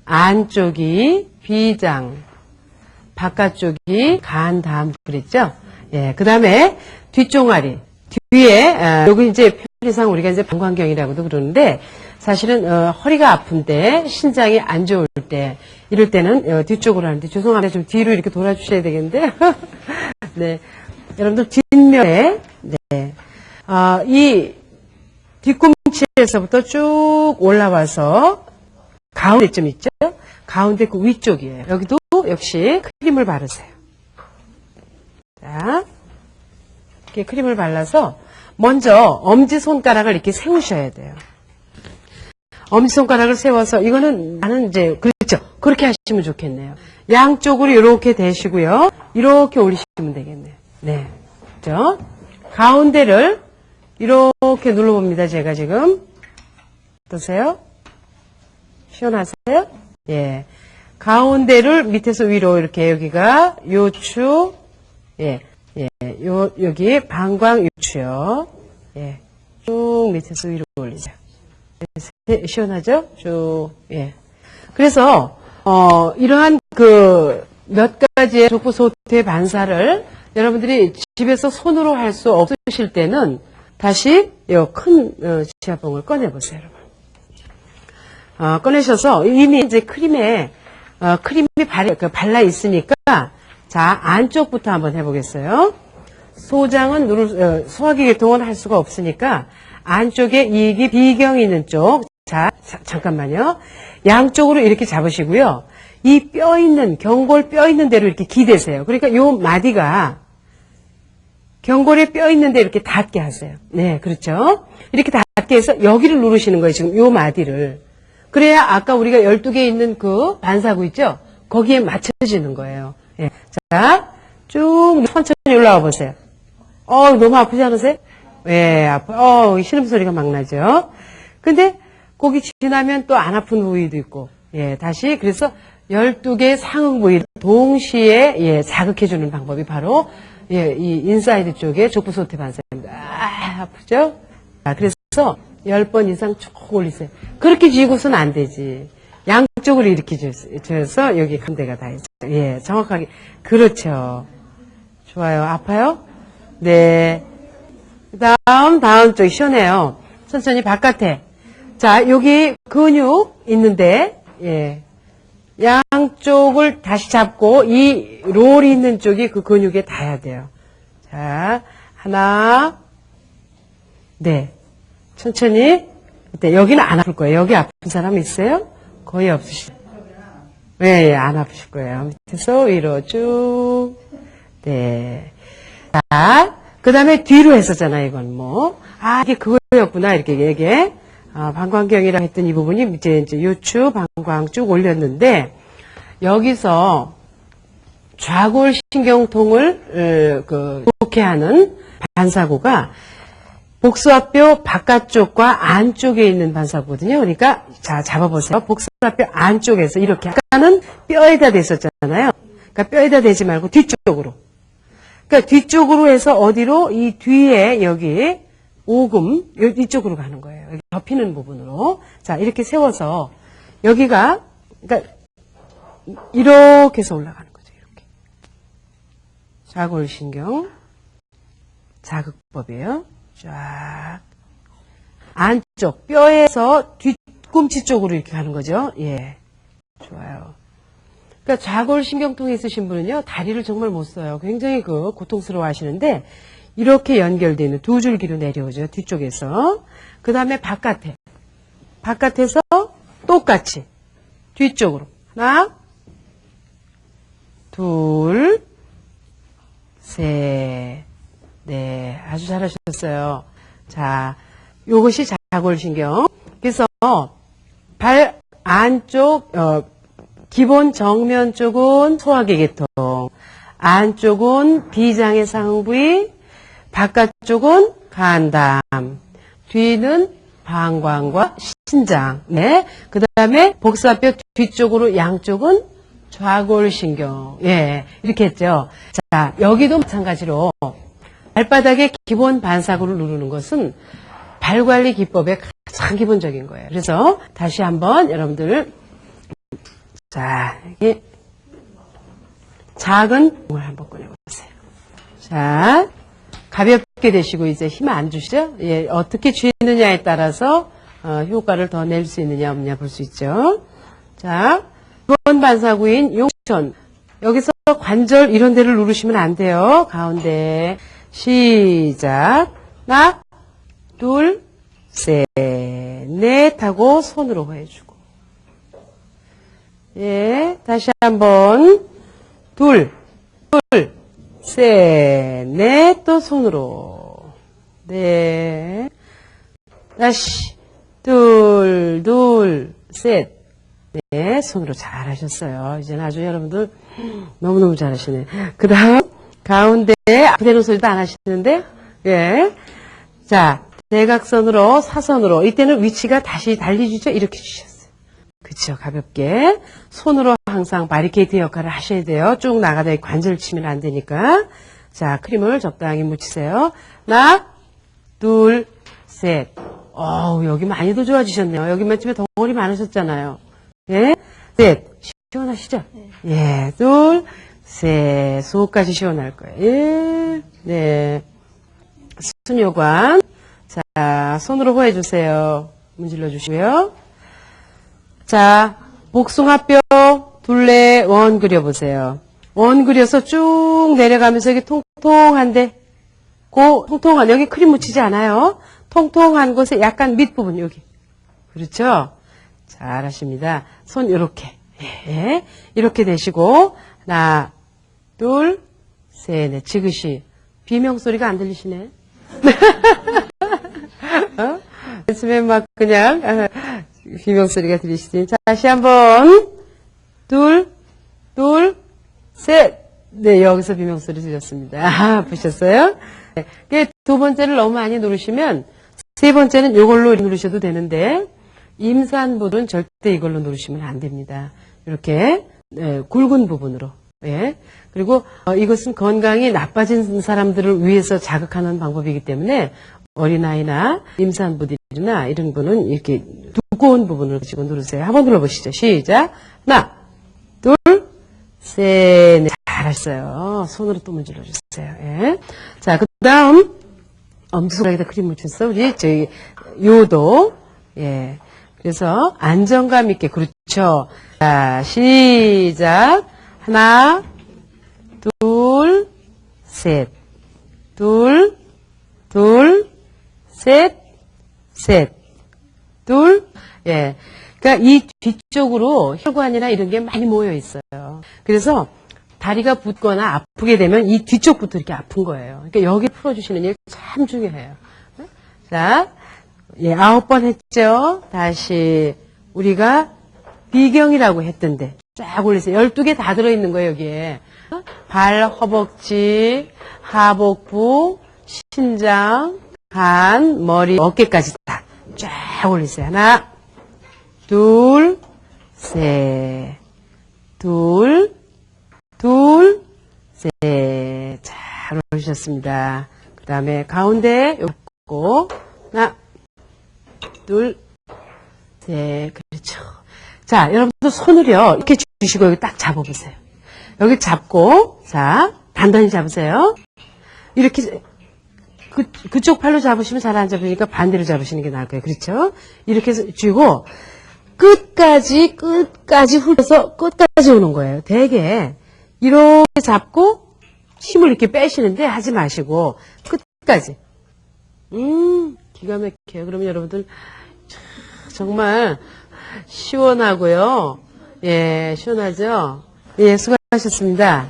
안쪽이 비장, 바깥쪽이 간 다음 그랬죠? 예, 그 다음에 뒷종아리. 뒤에, 여기 이제 편리상 우리가 이제 방광경이라고도 그러는데, 사실은, 허리가 아픈데, 신장이 안 좋을 때, 이럴 때는, 뒤쪽으로 하는데, 죄송합니다. 좀 뒤로 이렇게 돌아주셔야 되겠는데. 네. 여러분들, 뒷면에, 네. 이 뒤꿈치에서부터 쭉 올라와서, 가운데쯤 있죠? 가운데 그 위쪽이에요. 여기도 역시 크림을 바르세요. 자. 이렇게 크림을 발라서 먼저 엄지손가락을 이렇게 세우셔야 돼요. 엄지손가락을 세워서 이거는 나는 이제 그렇죠. 그렇게 하시면 좋겠네요. 양쪽으로 이렇게 대시고요. 이렇게 올리시면 되겠네요. 네. 그렇죠? 가운데를 이렇게 눌러봅니다. 제가 지금. 어떠세요? 시원하세요? 예. 가운데를 밑에서 위로 이렇게 여기가 요추 예. 예, 여기 방광 요추요. 예. 쭉 밑에서 위로 올리자. 시원하죠? 쭉, 예. 그래서, 이러한 몇 가지의 족부소태 반사를 여러분들이 집에서 손으로 할 수 없으실 때는 다시 큰 지압봉을 꺼내보세요, 여러분. 꺼내셔서 이미 이제 크림이 발라 있으니까 자, 안쪽부터 한번 해보겠어요. 소장은 소화기 계통은 할 수가 없으니까 안쪽에 이게 비경이 있는 쪽. 자, 잠깐만요. 양쪽으로 이렇게 잡으시고요. 이 뼈 있는, 경골 뼈 있는 대로 이렇게 기대세요. 그러니까 요 마디가 경골에 뼈 있는 데 이렇게 닿게 하세요. 네, 그렇죠. 이렇게 닿게 해서 여기를 누르시는 거예요. 지금 요 마디를. 그래야 아까 우리가 12개 있는 그 반사구 있죠? 거기에 맞춰지는 거예요. 예. 자, 쭉 천천히 올라와 보세요. 너무 아프지 않으세요? 예, 신음소리가 막 나죠? 근데 거기 지나면 또 안 아픈 부위도 있고, 예, 다시, 그래서 12개 상응 부위를 동시에, 예, 자극해주는 방법이 바로, 예, 이 인사이드 쪽에 족부소태 반사입니다. 아프죠? 그래서 10번 이상 쭉 올리세요. 그렇게 쥐고서는 안 되지. 양쪽으로 이렇게 줘서 여기 간대가 다 있어요. 예, 정확하게. 그렇죠. 좋아요. 아파요? 네. 다음 쪽 시원해요. 천천히 바깥에. 자, 여기 근육 있는데, 예. 양쪽을 다시 잡고 이 롤이 있는 쪽이 그 근육에 닿아야 돼요. 자, 하나. 네. 천천히. 네, 여기는 안 아플 거예요. 여기 아픈 사람 있어요? 거의 없으시죠? 네, 예, 안 아프실 거예요. 밑에서 위로 쭉. 네. 자, 그 다음에 뒤로 했었잖아요, 이건 뭐. 이게 그거였구나, 이게. 방광경이라고 했던 이 부분이 이제 요추, 방광 쭉 올렸는데, 여기서 좌골신경통을, 독해하는 반사구가 복숭아뼈 바깥쪽과 안쪽에 있는 반사구거든요. 그러니까, 자, 잡아보세요. 복숭아뼈 안쪽에서 이렇게. 아까는 뼈에다 댔었잖아요. 그러니까 뼈에다 대지 말고 뒤쪽으로. 그러니까 뒤쪽으로 해서 어디로? 이 뒤에 여기 오금, 이쪽으로 가는 거예요. 여기 접히는 부분으로. 자, 이렇게 세워서 여기가, 그러니까 이렇게 해서 올라가는 거죠. 이렇게. 좌골신경 자극법이에요. 쫙. 안쪽, 뼈에서 뒤꿈치 쪽으로 이렇게 가는 거죠. 예. 좋아요. 그러니까 좌골신경통이 있으신 분은요, 다리를 정말 못 써요. 굉장히 고통스러워 하시는데, 이렇게 연결되어 있는 두 줄기로 내려오죠. 뒤쪽에서. 그 다음에 바깥에서 똑같이 뒤쪽으로. 하나, 둘, 셋, 네. 아주 잘하셨어요. 자, 요것이 좌골신경. 그래서 발 안쪽, 기본 정면 쪽은 소화기계통, 안쪽은 비장의 상부위, 바깥쪽은 간담, 뒤는 방광과 신장, 네. 그 다음에 복사뼈 뒤쪽으로 양쪽은 좌골신경, 예. 이렇게 했죠. 자, 여기도 마찬가지로 발바닥의 기본 반사구를 누르는 것은 발관리 기법의 가장 기본적인 거예요. 그래서 다시 한번 여러분들, 자, 여기 작은 공을 한번 꺼내보세요. 자, 가볍게 되시고 이제 힘 안 주시죠? 예, 어떻게 쥐느냐에 따라서 효과를 더 낼 수 있느냐 없느냐 볼 수 있죠. 자, 기본 반사구인 용천. 여기서 관절 이런 데를 누르시면 안 돼요. 가운데 시작. 하나, 둘, 셋, 넷 하고 손으로 호해주고. 예, 다시 한번 둘, 셋, 넷, 또 손으로. 네. 다시 둘, 셋, 네, 손으로 잘하셨어요. 이제는 아주 여러분들 너무너무 잘하시네. 그 다음 가운데 아프다는 소리도 안 하시는데, 예. 자, 대각선으로 사선으로 이때는 위치가 다시 달리주죠. 이렇게 주셨어요. 그쵸, 가볍게 손으로 항상 바리케이트 역할을 하셔야 돼요. 쭉 나가다 관절 치면 안 되니까. 자, 크림을 적당히 묻히세요. 하나, 둘, 셋. 여기 많이도 좋아지셨네요. 여기만 집에 덩어리 많으셨잖아요. 예, 셋. 시원하시죠? 예, 둘, 셋. 속까지 시원할 거예요. 예, 네. 순요관. 자, 손으로 호해주세요. 문질러 주시고요. 자, 복숭아뼈 둘레 원 그려보세요. 원 그려서 쭉 내려가면서 여기 통통한데, 통통한, 여기 크림 묻히지 않아요. 통통한 곳에 약간 밑부분, 여기. 그렇죠? 잘하십니다. 손 요렇게. 예, 이렇게 되시고, 하나, 둘, 셋, 넷. 지그시. 비명소리가 안 들리시네. 요즘에 막 그냥, 비명소리가 들리시더니. 자, 다시 한 번. 둘, 셋. 네, 여기서 비명소리 들렸습니다. 보셨어요? 네, 두 번째를 너무 많이 누르시면, 세 번째는 이걸로 누르셔도 되는데, 임산부는 절대 이걸로 누르시면 안 됩니다. 이렇게, 네, 굵은 부분으로. 예. 그리고, 이것은 건강이 나빠진 사람들을 위해서 자극하는 방법이기 때문에, 어린아이나 임산부들이나 이런 분은 이렇게 두꺼운 부분을 가지고 누르세요. 한번 눌러보시죠. 시작. 하나, 둘, 셋, 넷. 잘했어요. 손으로 또 문질러 주세요. 예. 자, 그 다음, 엄지손가락에다 크림 묻혔어. 우리, 요도. 예. 그래서 안정감 있게, 그렇죠. 자, 시작. 하나, 둘, 셋. 셋. 둘. 예. 그러니까 이 뒤쪽으로 혈관이나 이런 게 많이 모여 있어요. 그래서 다리가 붓거나 아프게 되면 이 뒤쪽부터 이렇게 아픈 거예요. 그러니까 여기 풀어주시는 일 참 중요해요. 자, 예, 9번 했죠. 다시 우리가 비경이라고 했던데 쫙 올리세요. 12개 다 들어있는 거예요, 여기에. 발, 허벅지, 하복부, 신장, 간, 머리, 어깨까지 다 쫙 올리세요. 하나, 둘, 셋, 둘, 셋. 잘 올리셨습니다. 그 다음에 가운데 요거 하나, 둘, 셋. 그렇죠. 자, 여러분들 손을요 이렇게 주시고 여기 딱 잡아보세요. 여기 잡고, 자, 단단히 잡으세요. 이렇게 그쪽 팔로 잡으시면 잘 안 잡으니까 반대로 잡으시는 게 나을 거예요. 그렇죠? 이렇게 해서 쥐고 끝까지 훑어서 끝까지 오는 거예요. 되게 이렇게 잡고 힘을 이렇게 빼시는데 하지 마시고 끝까지. 기가 막혀요. 그러면 여러분들 정말 시원하고요. 예, 시원하죠? 예, 수고하셨습니다.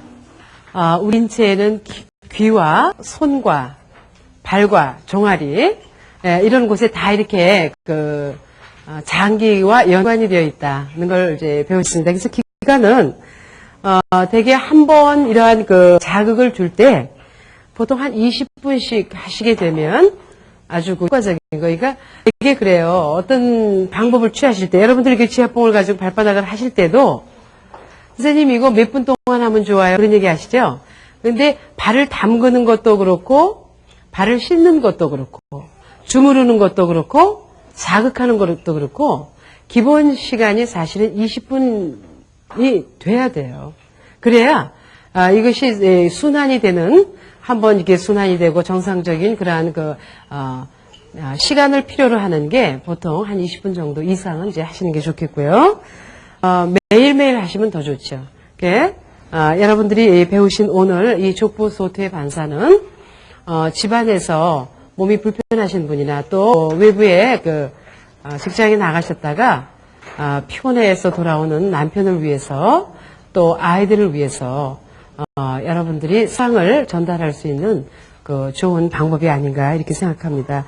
우리 인체에는 귀와 손과 발과 종아리, 예, 이런 곳에 다 이렇게 장기와 연관이 되어 있다는 걸 이제 배웠습니다. 그래서 기관은 대개 한 번 이러한 자극을 줄 때 보통 한 20분씩 하시게 되면 아주 효과적인 거. 그러니까 이게 그래요. 어떤 방법을 취하실 때 여러분들이 이렇게 지압봉을 가지고 발바닥을 하실 때도 선생님 이거 몇 분 동안 하면 좋아요. 그런 얘기 하시죠? 근데 발을 담그는 것도 그렇고 발을 씻는 것도 그렇고 주무르는 것도 그렇고 자극하는 것도 그렇고 기본 시간이 사실은 20분이 돼야 돼요. 그래야 이것이 순환이 되는 한번 이게 순환이 되고 정상적인 그러한 시간을 필요로 하는 게 보통 한 20분 정도 이상은 이제 하시는 게 좋겠고요. 매일매일 하시면 더 좋죠. 여러분들이 배우신 오늘 이 족부 소퇴 반사는 집안에서 몸이 불편하신 분이나 또 외부에 직장에 나가셨다가 피곤해서 돌아오는 남편을 위해서 또 아이들을 위해서 여러분들이 상을 전달할 수 있는 좋은 방법이 아닌가 이렇게 생각합니다.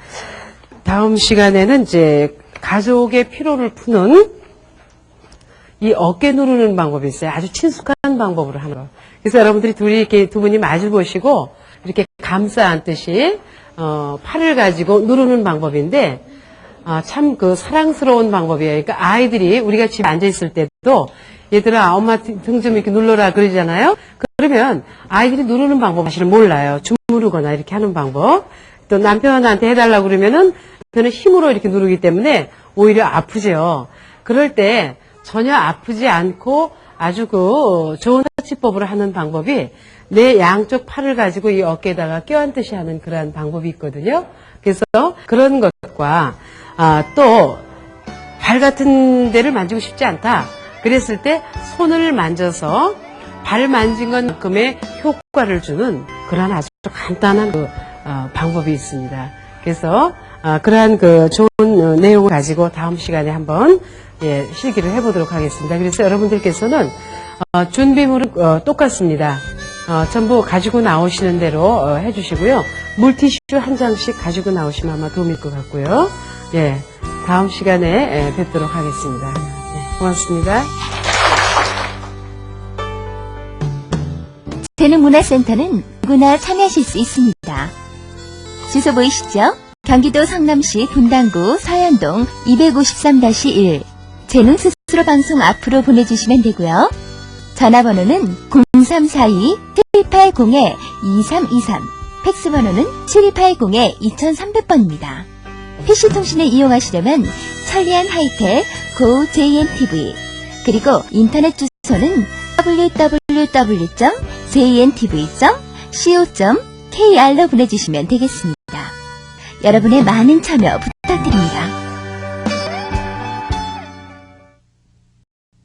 다음 시간에는 이제 가족의 피로를 푸는 이 어깨 누르는 방법이 있어요. 아주 친숙한 방법으로 하는 거. 그래서 여러분들이 두 분이 마주 보시고 이렇게 감싸 안듯이 팔을 가지고 누르는 방법인데 참 사랑스러운 방법이에요. 그러니까 아이들이 우리가 집에 앉아 있을 때도 얘들아 엄마 등 좀 이렇게 눌러라 그러잖아요. 그러면 아이들이 누르는 방법 사실 몰라요. 주무르거나 이렇게 하는 방법. 또 남편한테 해달라고 그러면은 남편은 힘으로 이렇게 누르기 때문에 오히려 아프죠. 그럴 때 전혀 아프지 않고 아주 좋은 터치법으로 하는 방법이 내 양쪽 팔을 가지고 이 어깨에다가 껴안듯이 하는 그러한 방법이 있거든요. 그래서 그런 것과 또 발 같은 데를 만지고 싶지 않다. 그랬을 때 손을 만져서 발 만진 것만큼의 효과를 주는 그러한 아주 간단한 방법이 있습니다. 그래서 그러한 좋은 내용을 가지고 다음 시간에 한번 실기를 해보도록 하겠습니다. 그래서 여러분들께서는 준비물은 똑같습니다. 전부 가지고 나오시는 대로 해주시고요. 물티슈 한 장씩 가지고 나오시면 아마 도움일 것 같고요. 예, 다음 시간에 뵙도록 하겠습니다. 고맙습니다. 재능문화센터는 누구나 참여하실 수 있습니다. 주소 보이시죠? 경기도 성남시 분당구 서현동 253-1 재능 스스로 방송 앞으로 보내주시면 되고요. 전화번호는 0342-780-2323 팩스번호는 7280-2300번입니다. PC통신을 이용하시려면 천리안 하이텔 고 JNTV 그리고 인터넷 주소는 www.jntv.co.kr로 보내주시면 되겠습니다. 여러분의 많은 참여 부탁드립니다.